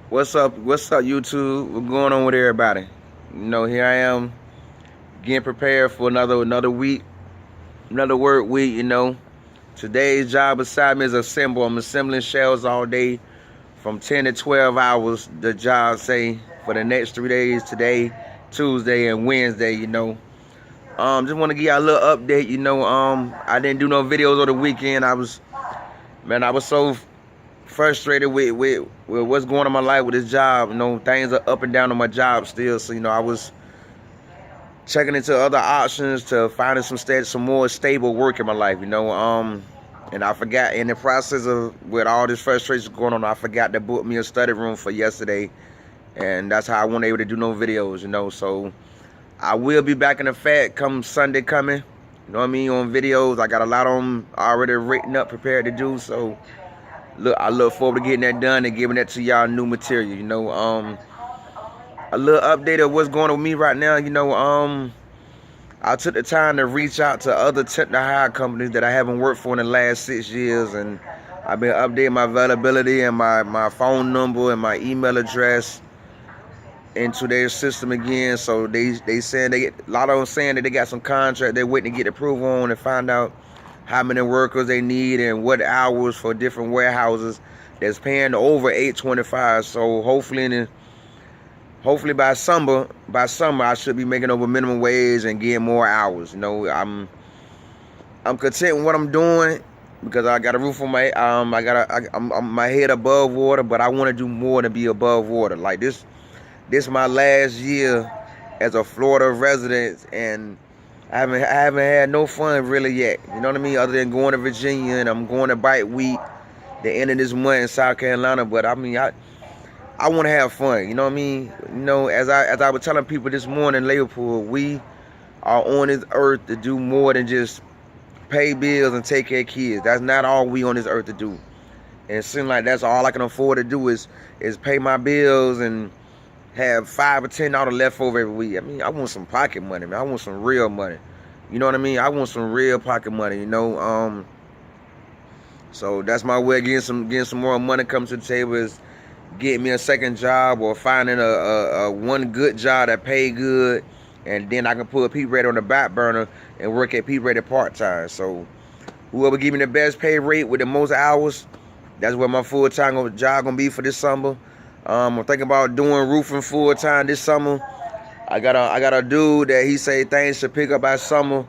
What's up, YouTube? What's going on with everybody? Here I am getting prepared for another week, another work week. Today's job assignment is assemble. I'm assembling shells all day from 10 to 12 hours. The job say for the next 3 days, today, Tuesday, and Wednesday. Just want to give you a little update. I didn't do no videos over the weekend. I was so frustrated with what's going on in my life with this job. Things are up and down on my job still. So, I was checking into other options to finding some more stable work in my life, and I forgot in the process of with all this frustration going on, I forgot to book me a study room for yesterday. And that's how I wasn't able to do no videos. So I will be back in effect come Sunday coming. On videos. I got a lot of them already written up, prepared to do. So I look forward to getting that done and giving that to y'all new material. A little update of what's going on with me right now. I took the time to reach out to other temp to hire companies that I haven't worked for in the last 6 years, and I've been updating my availability and my phone number and my email address into their system again. So they saying a lot of them saying that they got some contract they're waiting to get approval on and find out how many workers they need and what hours for different warehouses that's paying over $8.25. So hopefully by summer I should be making over minimum wage and getting more hours. I'm content with what I'm doing because I got a roof on my I'm my head above water, but I want to do more to be above water. Like this is my last year as a Florida resident, and I haven't had no fun really yet. You know what I mean? Other than going to Virginia, and I'm going to Bite Week the end of this month in South Carolina. But I want to have fun. You know what I mean? As I was telling people this morning in Liverpool, we are on this earth to do more than just pay bills and take care of kids. That's not all we on this earth to do. And it seems like that's all I can afford to do is pay my bills and have $5 or $10 left over every week. I want some pocket money, man. I want some real money. You know what I mean? I want some real pocket money. So that's my way of getting some more money coming to the table is getting me a second job or finding a one good job that pay good, and then I can put P-Ready on the back burner and work at P-Ready part-time. So whoever give me the best pay rate with the most hours, that's where my full-time job gonna be for this summer. I'm thinking about doing roofing full-time this summer. I got a dude that he say things should pick up by summer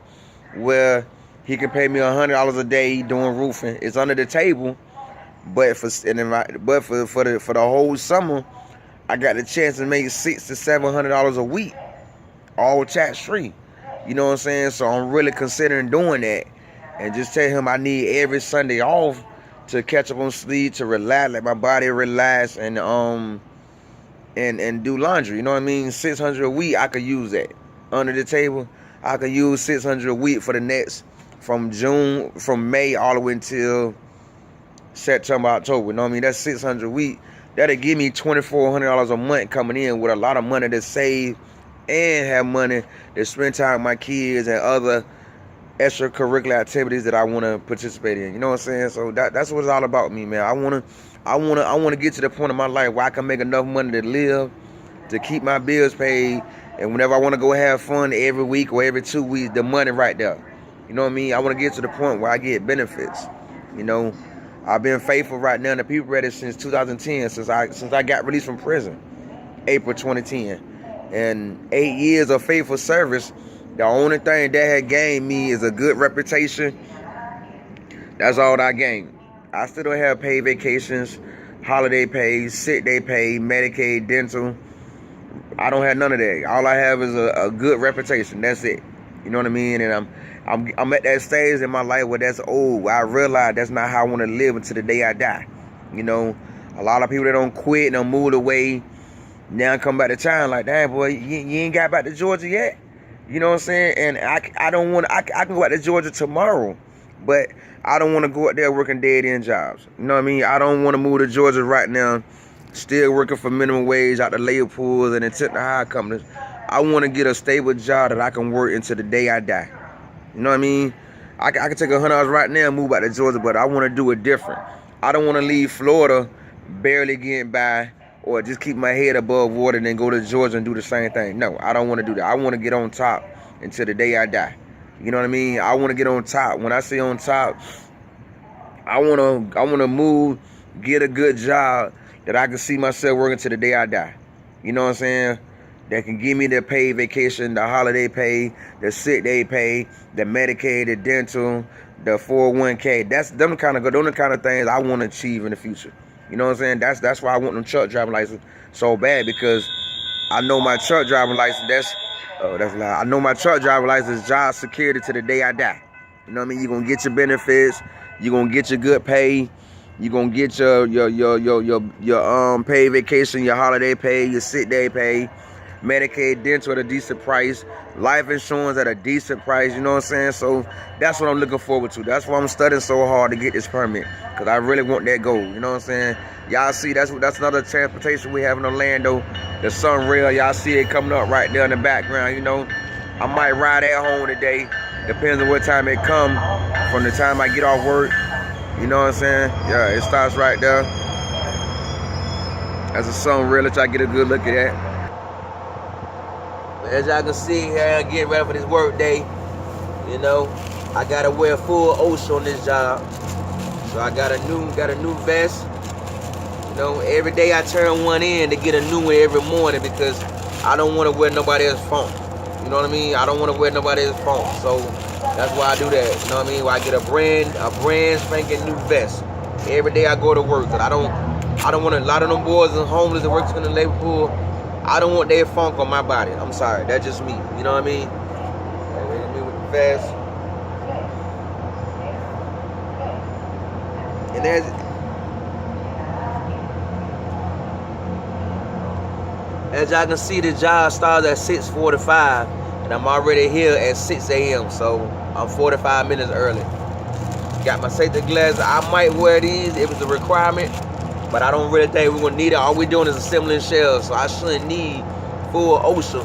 where he can pay me $100 a day doing roofing. It's under the table, but for the whole summer, I got the chance to make $600 to $700 a week, all tax free. You know what I'm saying? So I'm really considering doing that, and just tell him I need every Sunday off to catch up on sleep, to relax, let my body relax, and do laundry. You know what I mean? $600 a week, I could use that under the table. I could use $600 a week for the next from May all the way until September, October. You know what I mean? That's $600 a week. That'll give me $2,400 a month coming in with a lot of money to save and have money to spend time with my kids and other extracurricular activities that I want to participate in. You know what I'm saying? So that's what it's all about me, man. I want to get to the point in my life where I can make enough money to live, to keep my bills paid, and whenever I want to go have fun every week or every 2 weeks, the money right there. You know what I mean? I want to get to the point where I get benefits. I've been faithful right now to P-Ready since 2010, since I got released from prison, April 2010, and 8 years of faithful service. The only thing that had gained me is a good reputation. That's all that I gained. I still don't have paid vacations, holiday pay, sick day pay, Medicaid, dental. I don't have none of that. All I have is a good reputation. That's it. You know what I mean? And I'm at that stage in my life where that's old. I realize that's not how I want to live until the day I die. A lot of people that don't quit and don't move away now come back to town like, damn, boy, you ain't got back to Georgia yet. You know what I'm saying? And I don't want I can go out to Georgia tomorrow, but I don't want to go out there working dead-end jobs. You know what I mean? I don't want to move to Georgia right now, still working for minimum wage out the labor pools and the temp to hire companies. I want to get a stable job that I can work until the day I die. You know what I mean? I can take $100 right now and move out to Georgia, but I want to do it different. I don't want to leave Florida barely getting by or just keep my head above water and then go to Georgia and do the same thing. No, I don't want to do that. I want to get on top until the day I die. You know what I mean? I want to get on top. When I say on top, I want to move, get a good job that I can see myself working till the day I die. You know what I'm saying? That can give me the paid vacation, the holiday pay, the sick day pay, the Medicaid, the dental, the 401k. That's them kind of things I want to achieve in the future. You know what I'm saying? That's why I want them truck driving license so bad, because I know my truck driving license. That's loud. I know my truck driving license is job security to the day I die. You know what I mean? You're gonna get your benefits. You're gonna get your good pay. You're gonna get your paid vacation, your holiday pay, your sick day pay, Medicaid, dental at a decent price, life insurance at a decent price. You know what I'm saying? So that's what I'm looking forward to. That's why I'm studying so hard to get this permit, because I really want that goal. You know what I'm saying? Y'all see, that's another transportation we have in Orlando, the Sunrail. Y'all see it coming up right there in the background. You know, I might ride at home today. Depends on what time it come. From the time I get off work, you know what I'm saying? Yeah, it starts right there. That's a Sunrail that y'all get a good look at that. As y'all can see here, I'm getting ready for this work day. You know, I gotta wear full OSHA on this job. So I got a new vest. You know, every day I turn one in to get a new one every morning, because I don't want to wear nobody else's phone. You know what I mean? I don't want to wear nobody else's phone. So that's why I do that. You know what I mean? Why I get a brand spanking new vest every day I go to work. Cause I don't want a lot of them boys and homeless that works in the labor pool. I don't want their funk on my body. I'm sorry, that's just me. You know what I mean? Me with the vest. And as y'all can see, the job starts at 6:45, and I'm already here at 6 a.m. So I'm 45 minutes early. Got my safety glasses. I might wear these if it's a requirement, but I don't really think we're gonna need it. All we're doing is assembling shells, so I shouldn't need full OSHA,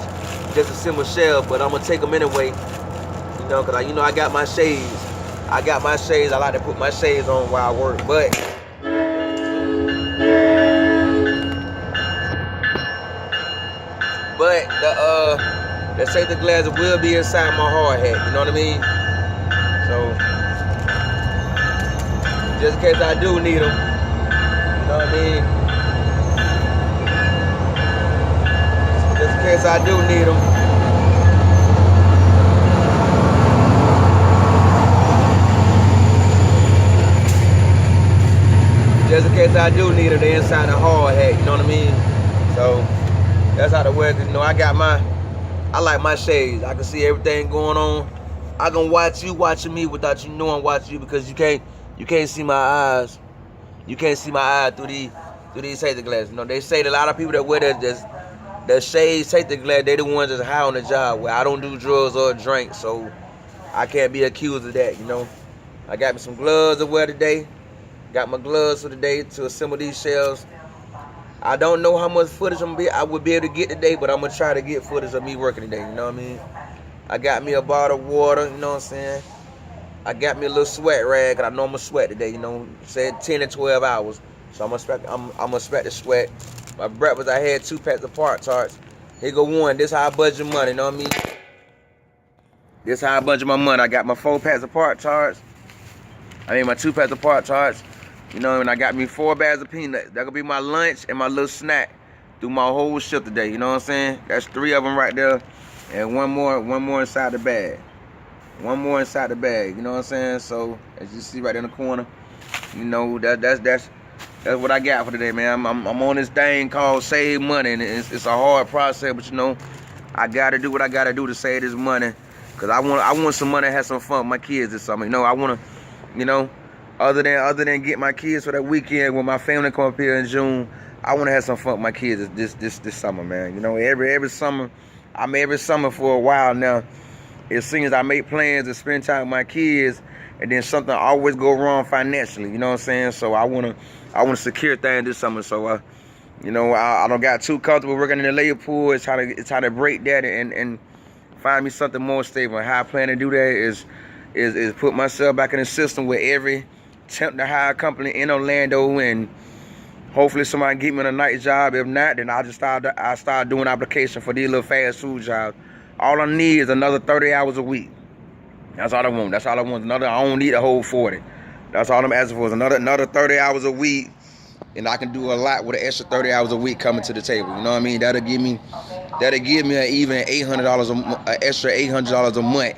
just assemble shells. But I'm gonna take them anyway, you know, cause I got my shades. I like to put my shades on while I work, but the safety glasses will be inside my hard hat. You know what I mean? So just in case I do need them. You know what I mean? Just in case I do need them. Just in case I do need them, they inside the hard hat. You know what I mean? So that's how to wear it. You know, I like my shades. I can see everything going on. I can watch you watching me without you knowing I'm watching you, because you can't see my eyes. You can't see my eyes through these safety glasses. You know, they say that a lot of people that wear the shade safety glass, they the ones that's high on the job. Where I don't do drugs or drink, so I can't be accused of that. You know, I got me some gloves to wear today. Got my gloves for today to assemble these shells. I don't know how much footage I would be able to get today, but I'm gonna try to get footage of me working today. You know what I mean? I got me a bottle of water. You know what I'm saying? I got me a little sweat rag, cause I know I'm gonna sweat today. You know, said 10 to 12 hours, so I'm gonna sweat the sweat. My breakfast, I had 2 packs of Pop-Tarts. Here go one. This how I budget money. You know what I mean? This how I budget my money. I got my 4 packs of Pop-Tarts. I mean my 2 packs of Pop-Tarts. You know, and I got me 4 bags of peanuts. That could be my lunch and my little snack through my whole shift today. You know what I'm saying? That's 3 of them right there, and one more inside the bag. One more inside the bag. You know what I'm saying? So as you see right in the corner, you know that's what I got for today, man. I'm on this thing called save money, and it's a hard process, but you know, I gotta do what I gotta do to save this money, cause I want some money to have some fun with my kids this summer. You know, I wanna, you know. Other than get my kids for that weekend when my family come up here in June, I want to have some fun with my kids this summer, man. You know, every summer, every summer for a while now, it seems I make plans to spend time with my kids, and then something always go wrong financially. You know what I'm saying? So I want to secure things this summer. So you know, I don't got too comfortable working in the labor pool. It's trying to break that and find me something more stable. How I plan to do that is put myself back in the system with every temp to hire company in Orlando, and Hopefully somebody get me on a night job. If not, then I start doing application for these little fast food jobs. All I need is another 30 hours a week. That's all I want. That's all I want. I don't need a whole 40. That's all I'm asking for is another 30 hours a week. And I can do a lot with an extra 30 hours a week coming to the table. You know what I mean? That'll give me an even $800 an extra $800 a month.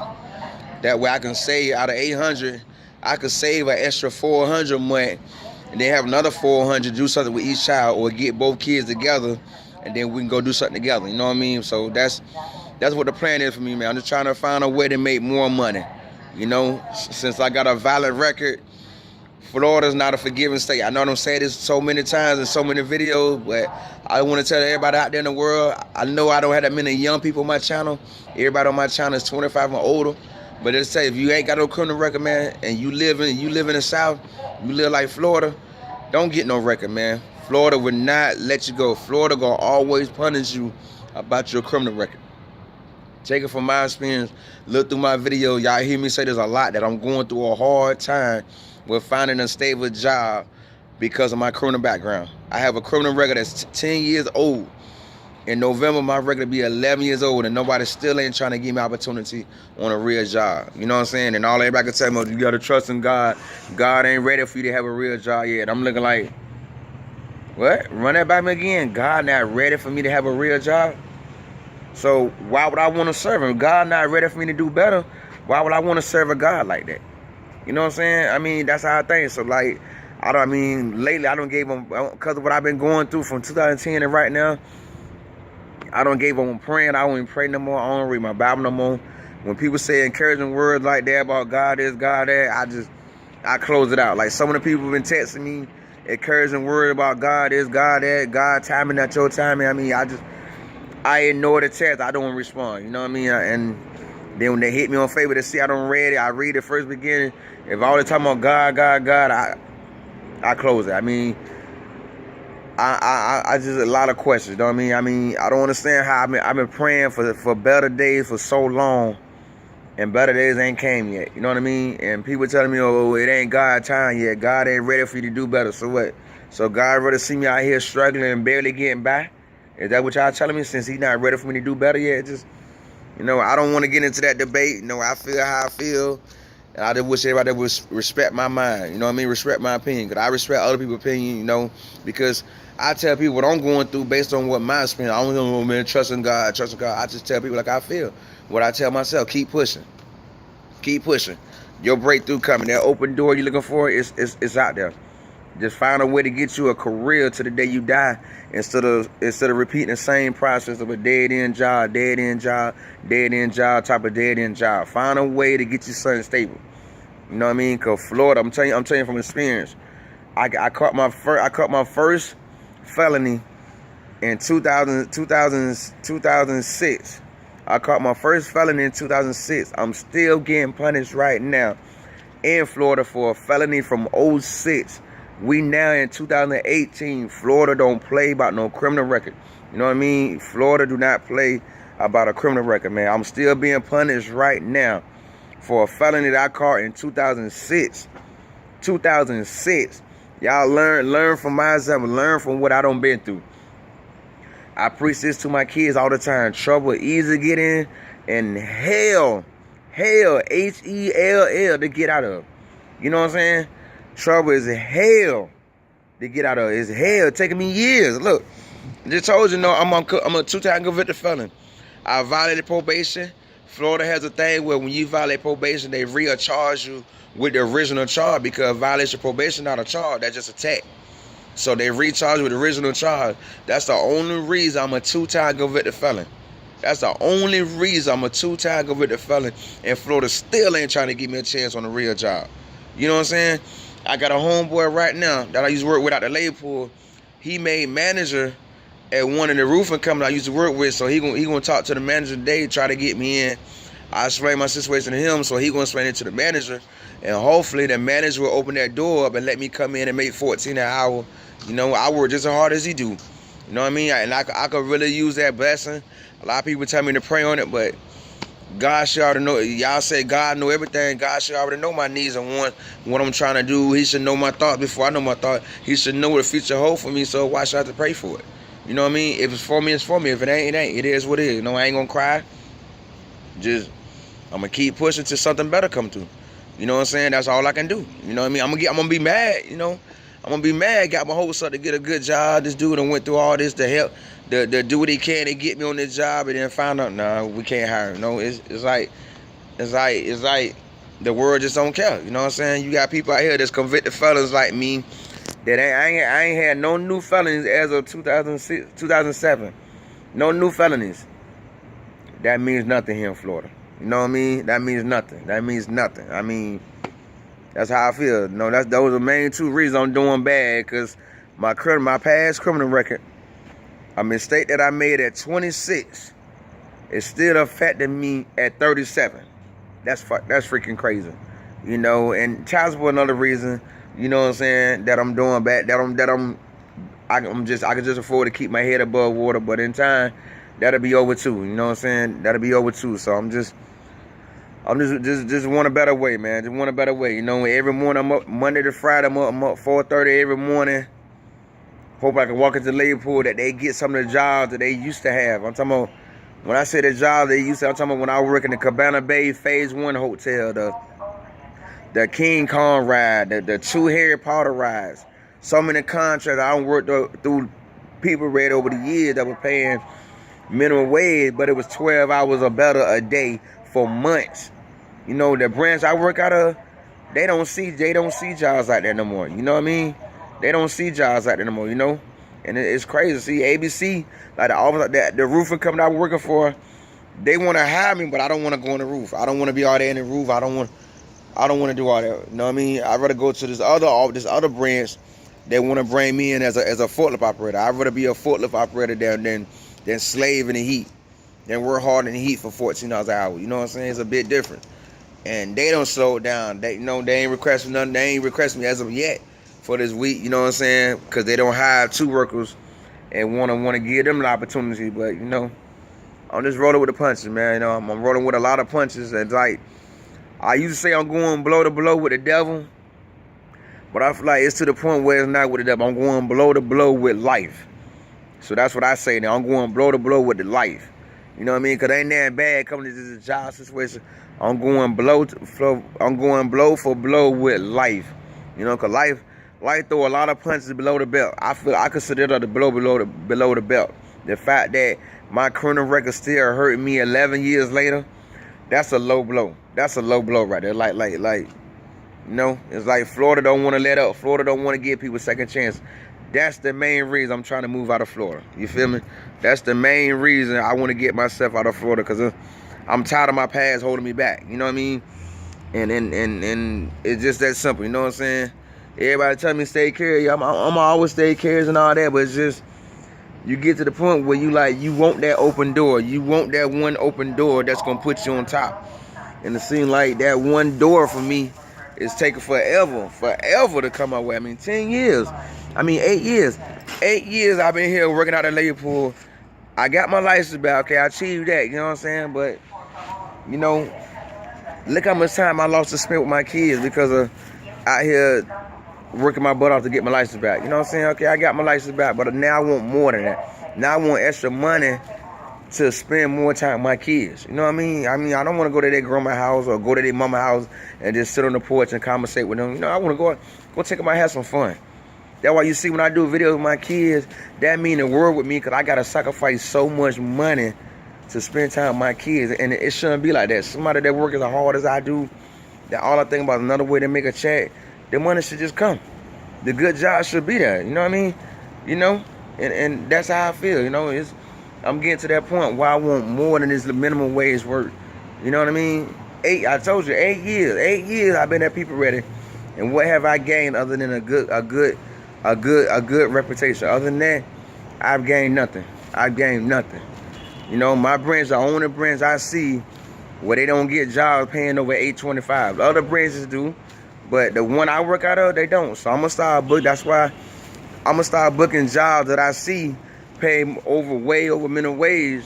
That way I can save out of $800, I could save an extra $400 a month, and then have another $400, do something with each child, or get both kids together, and then we can go do something together. You know what I mean? So that's what the plan is for me, man. I'm just trying to find a way to make more money. You know, since I got a violent record, Florida's not a forgiving state. I know I'm saying this so many times in so many videos, but I want to tell everybody out there in the world, I know I don't have that many young people on my channel. Everybody on my channel is 25 and older. But let's say if you ain't got no criminal record, man, and you live in the South, you live like Florida, don't get no record, man. Florida would not let you go. Florida gonna always punish you about your criminal record. Take it from my experience. Look through my video. Y'all hear me say there's a lot that I'm going through a hard time with finding a stable job because of my criminal background. I have a criminal record that's 10 years old. In November, my record will be 11 years old, and nobody still ain't trying to give me opportunity on a real job. You know what I'm saying? And all everybody can tell me, you got to trust in God. God ain't ready for you to have a real job yet. I'm looking like, what? Run that by me again. God not ready for me to have a real job? So why would I want to serve him? God not ready for me to do better. Why would I want to serve a God like that? You know what I'm saying? I mean, that's how I think. So like, lately I don't gave him, because of what I've been going through from 2010 and right now, I don't gave up on praying. I don't even pray no more. I don't read my Bible no more. When people say encouraging words like that about God this, God that, I close it out. Like some of the people have been texting me encouraging words about God this, God that, God timing, not your timing. I mean, I ignore the text. I don't respond. You know what I mean? And then when they hit me on Facebook, they see I don't read it. I read the first beginning. If all the time about God, I close it. I mean, I just a lot of questions. You know what I mean? I don't understand how I've been praying for better days for so long, and better days ain't came yet. You know what I mean? And people telling me, oh, it ain't God time yet. God ain't ready for you to do better. So what? So God rather see me out here struggling and barely getting by? Is that what y'all telling me? Since he's not ready for me to do better yet? Just, you know, I don't want to get into that debate. You know, I feel how I feel. And I just wish everybody would respect my mind. You know what I mean? Respect my opinion. Because I respect other people's opinion, you know, because I tell people what I'm going through based on what my experience. I don't know, man, trusting God. I just tell people like I feel. What I tell myself, keep pushing. Keep pushing. Your breakthrough coming. That open door you're looking for, it's out there. Just find a way to get you a career to the day you die instead of repeating the same process of a dead-end job, type of dead-end job. Find a way to get you something stable. You know what I mean? Because Florida, I'm telling you from experience. I caught my first felony in 2006. I caught my first felony in 2006. I'm still getting punished right now in Florida for a felony from 06. We now in 2018. Florida don't play about no criminal record. You know what I mean? Florida do not play about a criminal record, man. I'm still being punished right now for a felony that I caught in 2006. 2006. Y'all learn from my example. Learn from what I done been through. I preach this to my kids all the time. Trouble easy to get in, and hell, Hell to get out of. You know what I'm saying? Trouble is hell to get out of. It's hell. Taking me years. Look, I just told you, I'm a 2-time convicted felon. I violated probation. Florida has a thing where when you violate probation, they recharge you with the original charge, because violation of probation not a charge, that's just a tax. So they recharge with the original charge. That's the only reason I'm a 2-time convicted felon. That's the only reason I'm a 2-time convicted felon. And Florida still ain't trying to give me a chance on a real job. You know what I'm saying? I got a homeboy right now that I used to work with out the labor pool. He made manager at one of the roofing companies I used to work with. So he gonna talk to the manager today, try to get me in. I explained my situation to him, so he gonna explain it to the manager. And hopefully the manager will open that door up and let me come in and make $14 an hour. You know, I work just as hard as he do. You know what I mean? And I could really use that blessing. A lot of people tell me to pray on it, but God should already know. Y'all say God know everything. God should already know my needs and wants, what I'm trying to do. He should know my thoughts before I know my thoughts. He should know what the future holds for me. So why should I have to pray for it? You know what I mean? If it's for me, it's for me. If it ain't, it ain't. It is what it is. You know, I ain't gonna cry. Just I'm gonna keep pushing till something better come through. You know what I'm saying? That's all I can do. You know what I mean? I'm gonna be mad. You know, I'm gonna be mad. Got my hopes up to get a good job. This dude done went through all this to help, to do what he can to get me on this job, and then find out, nah, we can't hire him. No, it's like the world just don't care. You know what I'm saying? You got people out here that's convicted felons like me that I ain't had no new felonies as of 2006, 2007. No new felonies. That means nothing here in Florida. You know what I mean? That means nothing. That means nothing. I mean, that's how I feel. You know, those are the main two reasons I'm doing bad, because my past criminal record, a mistake that I made at 26, is still affecting me at 37. That's freaking crazy. You know, and child support another reason, you know what I'm saying, that I'm doing bad, I can just afford to keep my head above water, but in time, that'll be over too. You know what I'm saying? That'll be over too. So I'm just want a better way, man. Just want a better way. You know, every morning I'm up, Monday to Friday, I'm up 4:30 every morning. Hope I can walk into the labor pool that they get some of the jobs that they used to have. I'm talking about, when I say the job they used to, I'm talking about when I was working the Cabana Bay Phase 1 hotel, the King Kong ride, the 2 Harry Potter rides. So many contracts I worked through, people read over the years that were paying minimum wage, but it was 12 hours or better a day for months. You know, the branch I work out of, they don't see jobs like that no more. You know what I mean? They don't see jobs like that no more, you know? And it's crazy. See, ABC, like the roofing company I was working for, they want to hire me, but I don't want to go on the roof. I don't want to be all there in the roof. I don't want to do all that. You know what I mean? I'd rather go to this other branch that want to bring me in as a forklift operator. I'd rather be a forklift operator than slave in the heat, than work hard in the heat for $14 an hour. You know what I'm saying? It's a bit different. And they don't slow it down. They ain't requesting nothing. They ain't requesting me as of yet for this week. You know what I'm saying? Because they don't hire 2 workers and want to give them an opportunity. But you know, I'm just rolling with the punches, man. You know, I'm rolling with a lot of punches. And like I used to say, I'm going blow to blow with the devil. But I feel like it's to the point where it's not with the devil. I'm going blow to blow with life. So that's what I say now. I'm going blow to blow with the life. You know what I mean? Because ain't that bad coming to this job situation. I'm going blow for blow with life. You know, because life throw a lot of punches below the belt. I consider it the blow below the belt. The fact that my criminal record still hurting me 11 years later, that's a low blow. That's a low blow right there. Like, you know, it's like Florida don't want to let up. Florida don't want to give people a second chance. That's the main reason I'm trying to move out of Florida. You feel me? That's the main reason I want to get myself out of Florida, because I'm tired of my past holding me back. You know what I mean? And it's just that simple. You know what I'm saying? Everybody tell me stay curious. I'm always stay curious and all that, but it's just, you get to the point where you want that open door. You want that one open door that's gonna put you on top. And it seems like that one door for me is taking forever to come my way. I mean, 10 years. I mean, 8 years. 8 years I've been here working out at labor pool. I got my license back. Okay, I achieved that. You know what I'm saying? But, you know, look how much time I lost to spend with my kids because of out here working my butt off to get my license back. You know what I'm saying? Okay, I got my license back, but now I want more than that. Now I want extra money to spend more time with my kids. You know what I mean? I don't want to go to their grandma's house or go to their mama's house and just sit on the porch and conversate with them. You know, I want to go take them out and have some fun. That's why you see when I do videos with my kids, that mean the world with me, because I got to sacrifice so much money to spend time with my kids. And it shouldn't be like that. Somebody that works as hard as I do, that all I think about is another way to make a check, the money should just come. The good job should be there. You know what I mean? You know? And that's how I feel. You know, I'm getting to that point where I want more than this minimum wage work. You know what I mean? I told you, 8 years. 8 years I've been at People Ready. And what have I gained other than a good reputation? Other than that, I've gained nothing. You know, my branch, the only branch I see where they don't get jobs paying over $8.25. The other branches do, but the one I work out of, they don't. So I'm gonna start booking jobs that I see pay way over minimum wage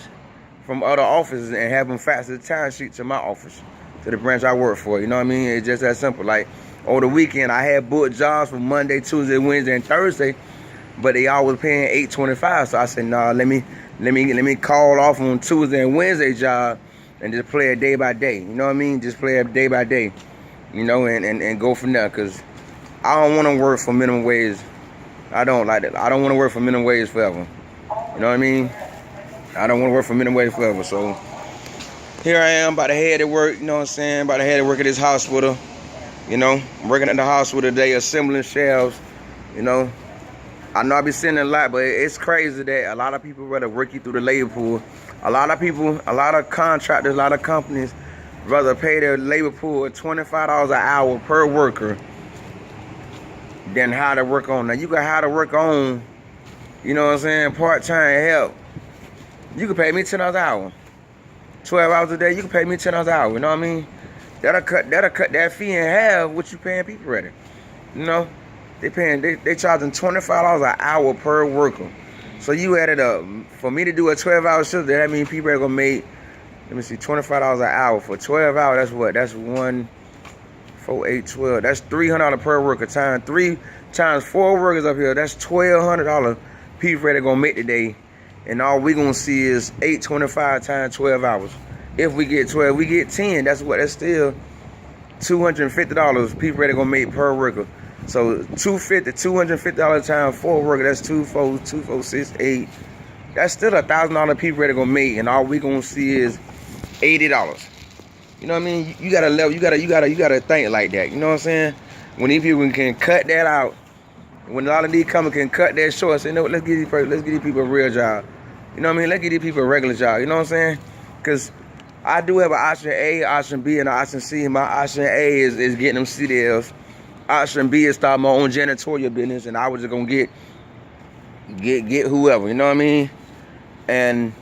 from other offices and have them fax the time sheet to my office, to the branch I work for. You know what I mean? It's just that simple. Like over the weekend, I had booked jobs for Monday, Tuesday, Wednesday, and Thursday, but they all was paying $8.25. So I said, nah, let me call off on Tuesday and Wednesday job and just play it day by day. You know what I mean? Just play it day by day. You know, and go from there, because I don't want to work for minimum wage. I don't like that. I don't want to work for minimum wage forever. You know what I mean? I don't want to work for minimum wage forever. So here I am, about to head to work. You know what I'm saying? About to head to work at this hospital. You know, I'm working at the hospital today, assembling shelves. You know, I know I be saying a lot, but it's crazy that a lot of people rather work you through the labor pool. A lot of people, a lot of contractors, a lot of companies rather pay their labor pool $25 an hour per worker than how to work on. Now you can how to work on, you know what I'm saying, part-time help. You can pay me $10 an hour. 12 hours a day, you can pay me $10 an hour, you know what I mean? That'll cut that fee in half what you paying people already. You know? They charging $25 an hour per worker. So you added up. For me to do a 12-hour shift, that means people are gonna make, let me see, $25 an hour for 12 hours. That's what? That's 1, 4, 8, 12. That's $300 per worker. Times 3 times 4 workers up here. That's $1,200 people ready gonna make today. And all we gonna see is $8.25 times 12 hours. If we get 12, we get 10. That's still $250 people ready gonna make per worker. So $250 times 4 workers. That's 2, 4, 2, 4, 6, 8. That's still $1,000 people ready gonna make, and all we gonna see is $80. You know what I mean? You gotta level. You gotta think like that. You know what I'm saying? When these people can cut that out, when a lot of these companies can cut that short, say no, let's give these people a real job. You know what I mean? Let's give these people a regular job. You know what I'm saying? Because I do have an option A, option B, and an option C. My option A is getting them CDLs. Option B is start my own janitorial business, and I was just gonna get whoever. You know what I mean? And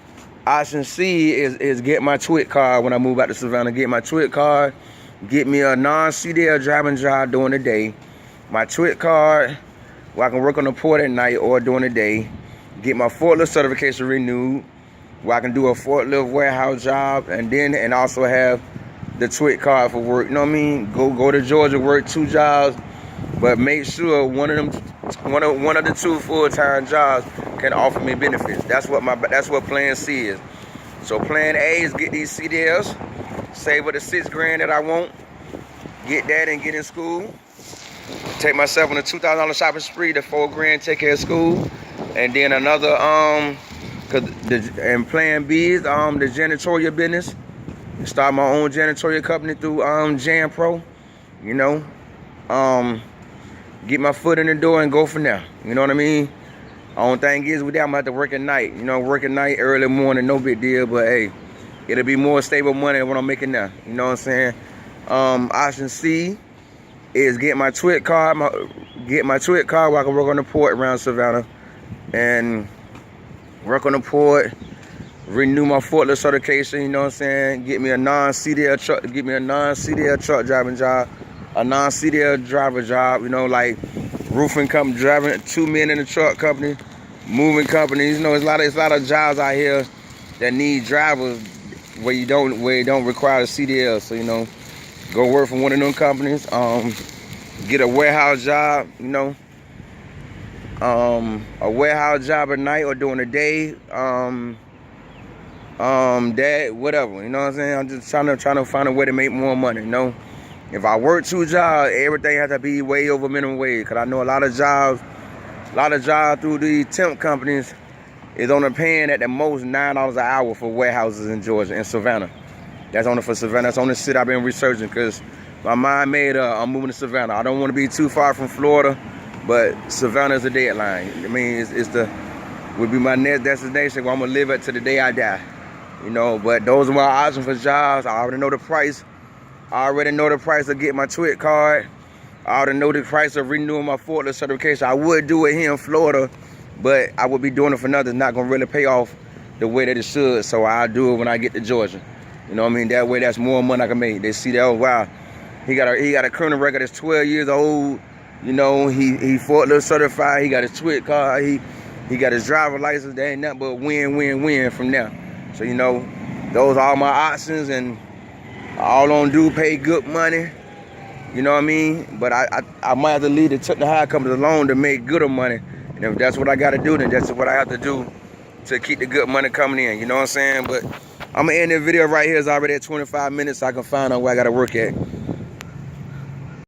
option C is get my TWIC card when I move out to Savannah. Get my TWIC card. Get me a non-CDL driving job during the day. My TWIC card where I can work on the port at night or during the day. Get my forklift certification renewed where I can do a forklift warehouse job, and also have the TWIC card for work. You know what I mean? Go to Georgia, work 2 jobs, but make sure one of the 2 full-time jobs can offer me benefits. That's what plan C is. So plan A is get these CDLs, save up the $6 grand that I want, get that and get in school. Take myself on a $2,000 shopping spree, the $4 grand, take care of school, and then another and plan B is the janitorial business. Start my own janitorial company through Jan Pro. You know, get my foot in the door and go from there. You know what I mean? Only thing is with that, I'm gonna have to work at night. You know, work at night, early morning, no big deal. But hey, it'll be more stable money than what I'm making now. You know what I'm saying? Option C is get my TWIC card. Get my TWIC card where I can work on the port around Savannah, and work on the port. Renew my forklift certification. You know what I'm saying? Get me a non-CDL truck. Get me a non-CDL truck driving job, a non-CDL driver job. You know, like roofing company, driving 2 men in a truck company, moving companies. You know, it's a lot of jobs out here that need drivers where it don't require a CDL. So you know, go work for one of them companies. Get a warehouse job. You know, a warehouse job at night or during the day. That whatever. You know what I'm saying? I'm just trying to find a way to make more money. You know, if I work 2 jobs, everything has to be way over minimum wage. Cause I know a lot of jobs through the temp companies is only paying at the most $9 an hour for warehouses in Georgia and Savannah. That's only for Savannah. That's only shit I've been researching, because my mind made up. I'm moving to Savannah. I don't want to be too far from Florida, but Savannah is the deadline. I mean, would be my next destination where I'm gonna live at to the day I die. You know, but those are my options for jobs. I already know the price. I already know the price of getting my TWIC card. I already know the price of renewing my forklift certification. I would do it here in Florida, but I would be doing it for nothing. It's not gonna really pay off the way that it should. So I'll do it when I get to Georgia. You know what I mean? That way, that's more money I can make. They see that, oh wow, he got a criminal record that's 12 years old. You know, he forklift certified. He got his TWIC card. He got his driver license. There ain't nothing but win from there. So, you know, those are all my options, and all on do pay good money. You know what I mean? But I might have to leave the high company alone to make gooder money. And if that's what I got to do, then that's what I have to do to keep the good money coming in. You know what I'm saying? But I'm going to end this video right here. It's already at 25 minutes, so I can find out where I got to work at.